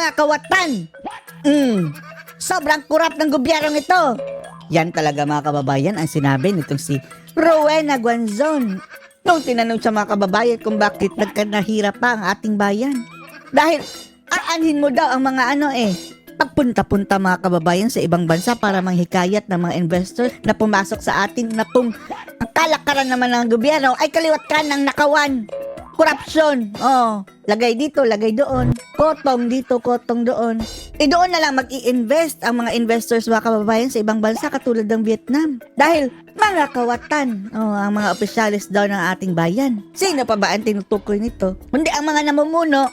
Mga kawatan! Sobrang kurap ng gobyernong ito. Yan talaga mga kababayan ang sinabi nitong si Rowena Guanzon nung tinanong sa mga kababayan kung bakit nagkanahirap pa ang ating bayan. Dahil aanhin mo daw ang mga pagpunta-punta mga kababayan sa ibang bansa para manghikayat ng mga investors na pumasok sa atin na kung ang kalakaran naman ng gobyerno ay kaliwat ka ng nakawan. Korupsyon. Lagay dito, lagay doon. Kotong dito, kotong doon. Doon na lang mag-i-invest ang mga investors mga kababayan sa ibang bansa katulad ng Vietnam. Dahil mga kawatan, ang mga opisyalis daw ng ating bayan. Sino pa ba ang tinutukoy nito? Hindi ang mga namumuno.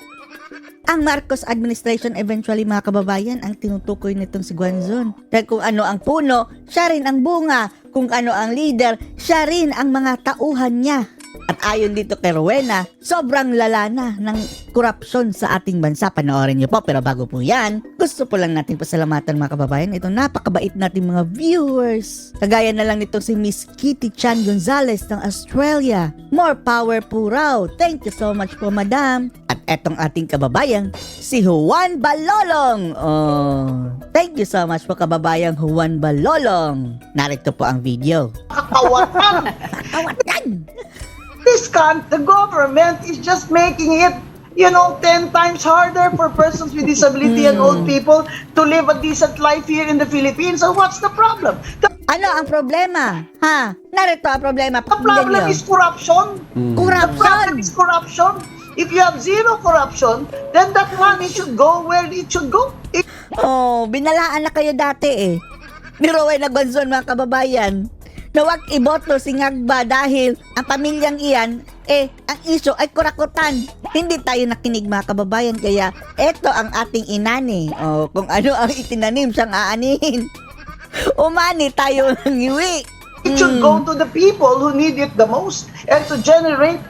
Ang Marcos administration eventually mga kababayan ang tinutukoy nitong si Guanzon. Dahil kung ano ang puno, siya rin ang bunga. Kung ano ang leader, siya rin ang mga tauhan niya. At ayon dito kay Rowena, sobrang lala na ng korupsyon sa ating bansa. Panoorin niyo po. Pero bago po yan, gusto po lang natin pasalamatan mga kababayan itong napakabait nating mga viewers. Kagaya na lang nitong si Miss Kitty Chan Gonzalez ng Australia. More power po raw. Thank you so much po, madam. At etong ating kababayang, si Juan Balolong. Thank you so much po kababayang Juan Balolong. Narito po ang video. Kakawatan! Kawatan! The government is just making it, 10 times harder for persons with disability and old people to live a decent life here in the Philippines. So what's the problem? Ano ang problema? Narito ang problema. The problem is corruption. The problem Corruption! is corruption. If you have zero corruption, then that money should go where it should go. Binalaan na kayo dati ni Rowena Guanzon mga kababayan. Na wag iboto si Ngagba dahil ang pamilyang iyan, ang issue ay kurakutan. Hindi tayo nakinig mga kababayan, kaya eto ang ating inani. Kung ano ang itinanim siyang aanihin. Umani tayo ng iwi. It should go to the people who need it the most and to generate,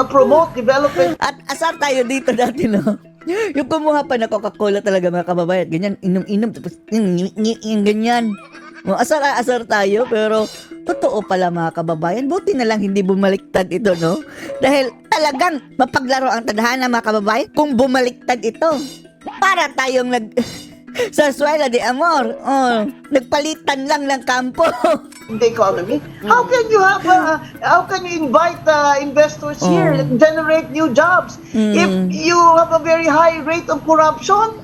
promote development. At asar tayo dito dati, no? Yung kumuha pa na Coca-Cola talaga mga kababayan, ganyan, inom-inom, tapos yung ganyan. Asar tayo, pero totoo pala mga kababayan. Buti na lang hindi bumaliktad ito, no? Dahil talagang mapaglaro ang tadhana mga kababayan kung bumaliktad ito. Para tayong sa Suela de Amor, nagpalitan lang ng kampo. In the economy, how can you invite investors here and generate new jobs if you have a very high rate of corruption?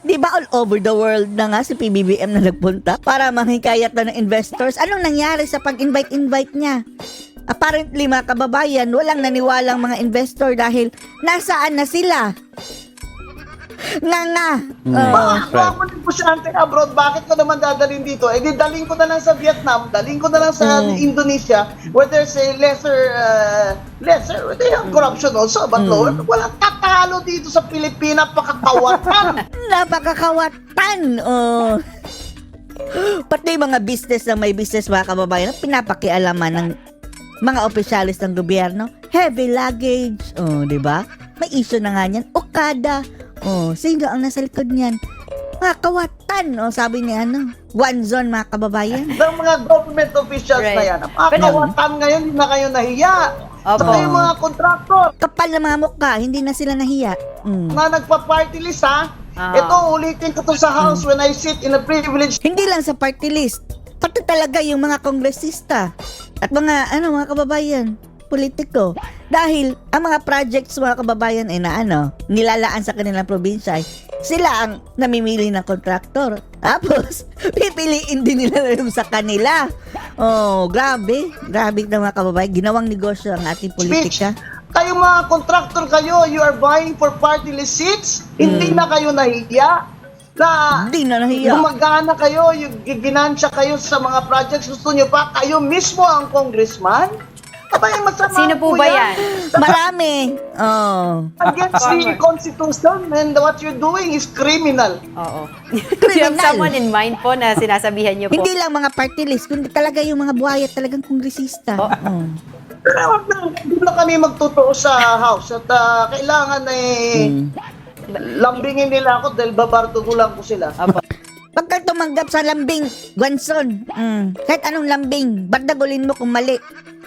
Di ba all over the world na nga si PBBM na nagpunta para manghikayat na ng investors? Anong nangyari sa pag-invite niya? Apparently mga kababayan, walang naniwalang mga investor dahil nasaan na sila? Ako ng pusyante abroad, bakit ko naman dadalhin dito? Di daling ko na lang sa Vietnam, daling ko na lang sa Indonesia, where there's a lesser, they have corruption also, but lower. Walang tatalo dito sa Pilipinas, pakakawatan. Napakakawatan! Pati mga business na may business mga kababayan, pinapakialaman ng mga opisyalis ng gobyerno. Heavy luggage, di ba? May issue na nga niyan. Okada. Sino ang nasa likod niyan? Mga kawatan, sabi ni Guanzon mga kababayan. Ng mga government officials na yan. Mga kawatan ngayon, hindi na kayo nahiya. Saka yung mga kontraktor. Kapal na mga mukha, hindi na sila nahiya. Na nagpa-party list Ito, ulitin ko to sa house when I sit in a privileged. Hindi lang sa party list, pati talaga yung mga kongresista at mga mga kababayan, politiko. Dahil ang mga projects mga kababayan nilalaan sa kanilang probinsya sila ang namimili ng kontraktor. Tapos, pipiliin din nila yung sa kanila. Grabe na mga kababayan. Ginawang negosyo ang ating politika. Kayo mga kontraktor you are buying for party list seats. Hindi na kayo nahiya. Hindi na nahiya. Gumagana kayo, ginansya kayo sa mga projects. Gusto nyo pa, kayo mismo ang congressman? Sino po ba yan? Marami. Against the Constitution, and what you're doing is criminal. Oo. Do you have someone in mind po na sinasabihan niyo po? Hindi lang mga party list, kundi talaga yung mga buhaya talagang kongresista. Pero hindi na kami magtotoo sa house at kailangan lambingin nila ako dahil babardo ko lang ko sila. Wag kang tumanggap sa lambing, Gwanson. Kahit anong lambing, bardagulin mo kung mali.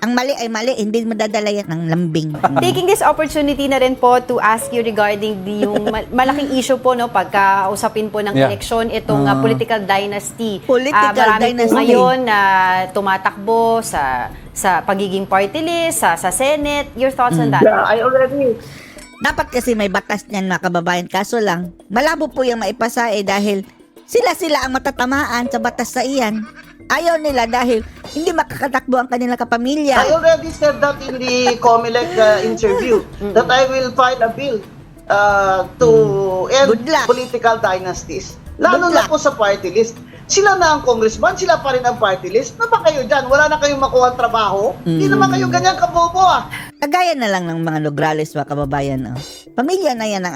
Ang mali ay mali, hindi mo dadala yan ng lambing. Taking this opportunity na rin po to ask you regarding yung malaking issue po, no, pagka-usapin po ng eleksyon, itong political dynasty. Political marami dynasty. po ngayon na tumatakbo sa pagiging party list, sa Senate. Your thoughts on that? Yeah, I already... Dapat kasi may batas niyan mga kababayan. Kaso lang, malabo po yung maipasa dahil sila ang matatamaan sa batas sa iyan. Ayaw nila dahil hindi makakatakbo ang kanilang kapamilya. I already said that in the COMELEC interview that I will file a bill to end Good luck. political dynasties. Lalo Good na luck. po sa party list. Sila na ang congressman, sila pa rin ang party list. Na ba kayo dyan? Wala na kayong makuha ang trabaho? Hindi naman kayo ganyan kabobo Kagaya na lang ng mga Nograles mga kababayan. Pamilya na yan ng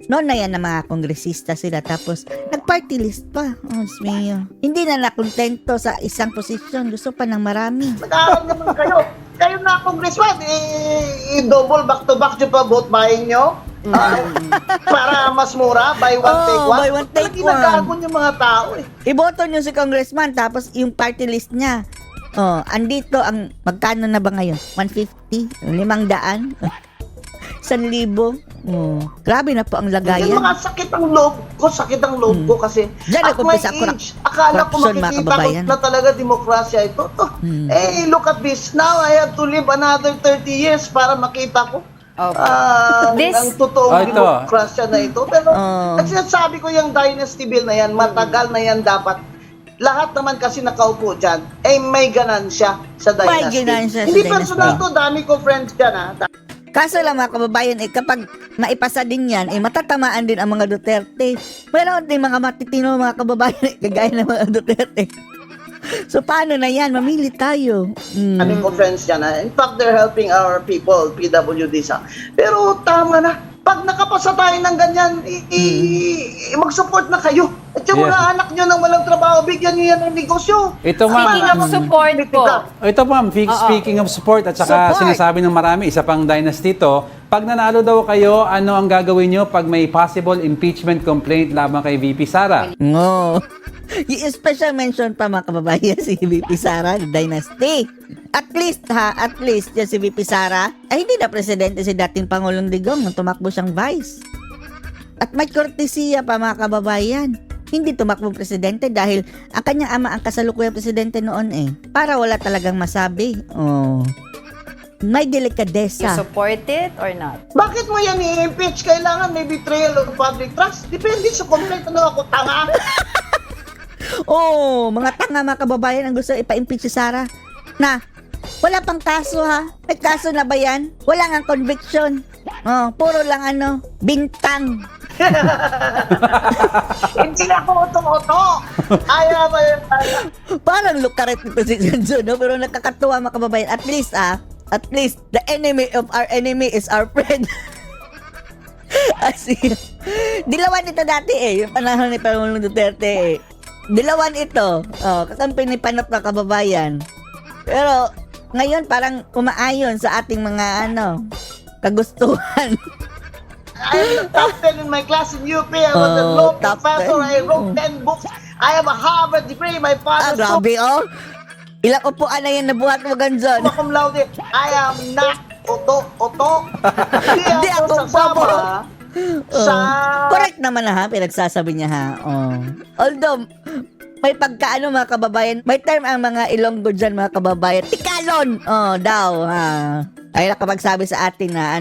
noon na yan ng mga kongresista sila tapos nag-party list pa. Oh, Smeo. Hindi na nakontento sa isang posisyon. Gusto pa ng marami. Nag-aaral naman kayo. Kayo na congressman, i-double back-to-back nyo pa vote buying nyo. Para mas mura, buy one, take one. Buy one, take one. Ginagagon yung mga tao Iboto nyo si congressman tapos yung party list niya. Andito ang magkano na ba ngayon? 150? 500? 1,000? Grabe na po ang Yung lagayan. mga sakit ang loob ko kasi Diyan at my nag-umpisa age, akala ko corruption, mga makikita ko kababayan. na talaga demokrasya ito. Look at this. Now I have to live another 30 years para makita ko ang totoong demokrasya na ito. Pero sinasabi ko yung dynasty bill na yan, matagal na yan dapat. Lahat naman kasi nakaupo dyan, may ganansya sa dynasty. May ganansya sa Hindi dynasty. personal to, dami ko friends dyan Kaso lang mga kababayan, kapag maipasa din yan, matatamaan din ang mga Duterte. Meron din mga matitino mga kababayan, kagaya ng mga Duterte. So paano na yan? Mamili tayo. Aming ko friends dyan. In fact, they're helping our people, PWD sa. Pero tama na. Pag nakapasa tayo ng ganyan, mag-support na kayo. At yung mga anak nyo nang walang trabaho, bigyan nyo yan ng negosyo. Ito, ma'am. Speaking of support po, Ito ma'am, speaking of support at saka Support. sinasabi ng marami, isa pang dynasty to, pag nanalo daw kayo, ano ang gagawin nyo pag may possible impeachment complaint laban kay VP Sara? No. Yung special mention pa mga kababayan si VP Sara, Dynasty. At least yan si VP Sara, ay hindi na presidente si dating Pangulong Digong nung tumakbo siyang vice. At may kortesiya pa mga kababayan. Hindi tumakbo presidente dahil ang kanyang ama ang kasalukuyang presidente noon para wala talagang masabi. May you delikadesa. support it or not? Bakit mo yan i-impeach? Kailangan may betrayal of public trust. Depende sa complaint. Ano ako, tanga? Mga tanga mga kababayan ang gusto ipa-impeach si Sara. Na, wala pang kaso May kaso na ba yan? Wala nga conviction. Puro lang bintang. Hindi na ako uto-uto. Ayaw. Parang lukaret nito si Janjo, no? Pero nakakatuwa mga kababayan. At least, the enemy of our enemy is our friend. As in, dilawan ito dati yung panahon ni Pangulong Duterte Dilawan ito. Kakampi ni Panot na kababayan. Pero, ngayon parang umaayon sa ating mga kagustuhan. I'm the top 10 in my class in UP. I was a law top professor. 10. I wrote 10 books. I have a Harvard degree. My father Grabe, Ilang upuan na yan nabuhat mo, Ganzon? cum laude. I am not oto. Hindi ako ako sasama sa... Correct naman pinagsasabi niya Although, may pagkaano mga kababayan, may term ang mga Ilonggo dyan mga kababayan, tikalon! Daw, Ay nakapagsabi sa atin na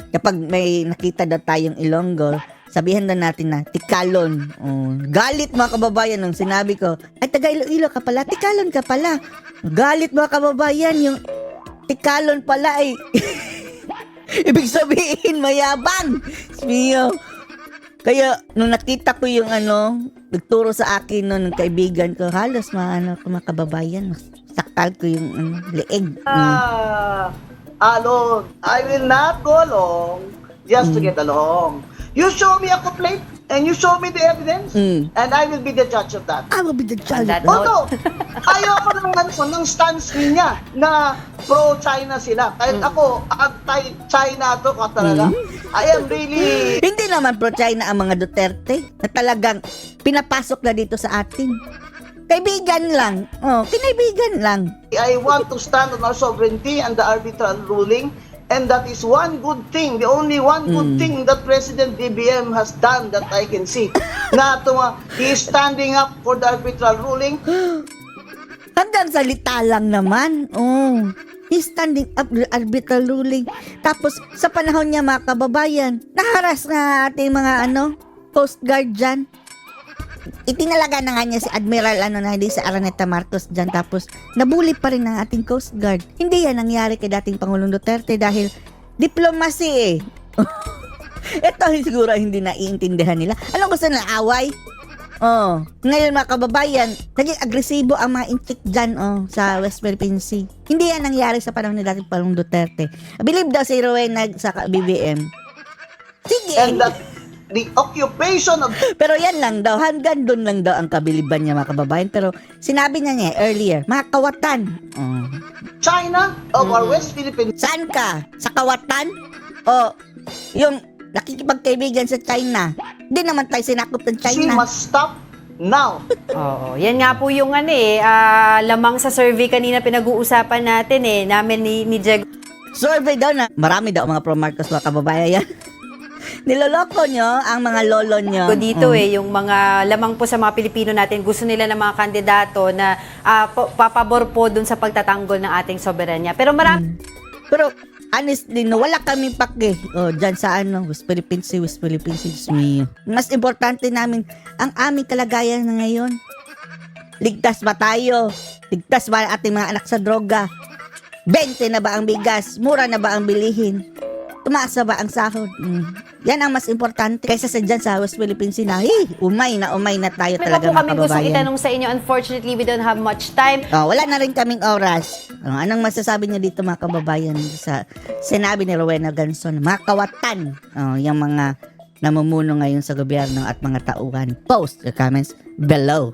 kapag may nakita daw tayong Ilonggo, sabihan daw natin na tikalon. Galit mga kababayan nung sinabi ko, ay taga Iloilo ka pala, tikalon ka pala. Galit mga kababayan, yung tikalon pala ay ibig sabihin mayabang. Smeo. Kaya nung nakita ko yung nagturo sa akin ng kaibigan ko, halos mga kababayan, sakal ko yung leeg. Alone. I will not go along just to get along. You show me a complaint and you show me the evidence and I will be the judge of that. I will be the judge. that Although, ayoko ng stance niya na pro-China sila. Kahit ako, anti-China to ka talaga. I am really Hindi naman pro-China ang mga Duterte na talagang pinapasok na dito sa atin. Kaibigan lang. Kinaibigan lang. I want to stand on our sovereignty and the arbitral ruling, and that is one good thing, the only one good thing that President BBM has done that I can see. He is standing up for the arbitral ruling. Hanggang salita lang naman. He's standing up the arbitral ruling. Tapos, sa panahon niya, mga kababayan, naharas nga ating mga Coast Guard dyan. Itinalaga na nga niya si Admiral na hindi sa Araneta Marcos dyan. Tapos, nabuli pa rin ng ating Coast Guard. Hindi yan nangyari kay dating Pangulong Duterte dahil diplomacy Ito siguro hindi naiintindihan nila. Anong gusto nila? Away? Ngayon mga kababayan, naging agresibo ang mga inchik dyan sa West Philippine Sea. Hindi yan nangyari sa panahon ni dating Pangulong Duterte. I believe daw si Rowena sa BBM. Sige. And that the occupation of Pero yan lang daw, hanggang doon lang daw ang kabiliban niya mga kababayan. Pero sinabi niya earlier, mga kawatan. China of our West Philippine Saan ka? Sa kawatan? O yung nakikipagkaibigan sa China? Hindi naman tayo sinakop ng Sea China. must stop now. Oo, yan nga po yung lamang sa survey kanina pinag-uusapan natin namin ni Jeg. Survey daw na marami daw mga pro-Marcos mga kababayan. Niloloko nyo ang mga lolo nyo. Dito yung mga lamang po sa mga Pilipino natin, gusto nila ng mga kandidato na papabor po dun sa pagtatanggol ng ating soberanya. Pero marami Pero honestly, wala kaming pake. Dyan sa West Philippine Sea, Diyos mio. Mas importante namin ang aming kalagayan na ngayon. Ligtas ba tayo? Ligtas ba ang ating mga anak sa droga? 20 na ba ang bigas? Mura na ba ang bilihin? Tumaas na ba ang sahod? Yan ang mas importante kaysa sa dyan sa West Philippine Sea na, umay na tayo talaga po mga kami gustong kababayan. itanong sa inyo. Unfortunately, we don't have much time. Wala na rin kaming oras. Anong masasabi niyo dito mga kababayan sa sinabi ni Rowena Ganson? Mga kawatan, yung mga namumuno ngayon sa gobyerno at mga tauhan. Post your comments below.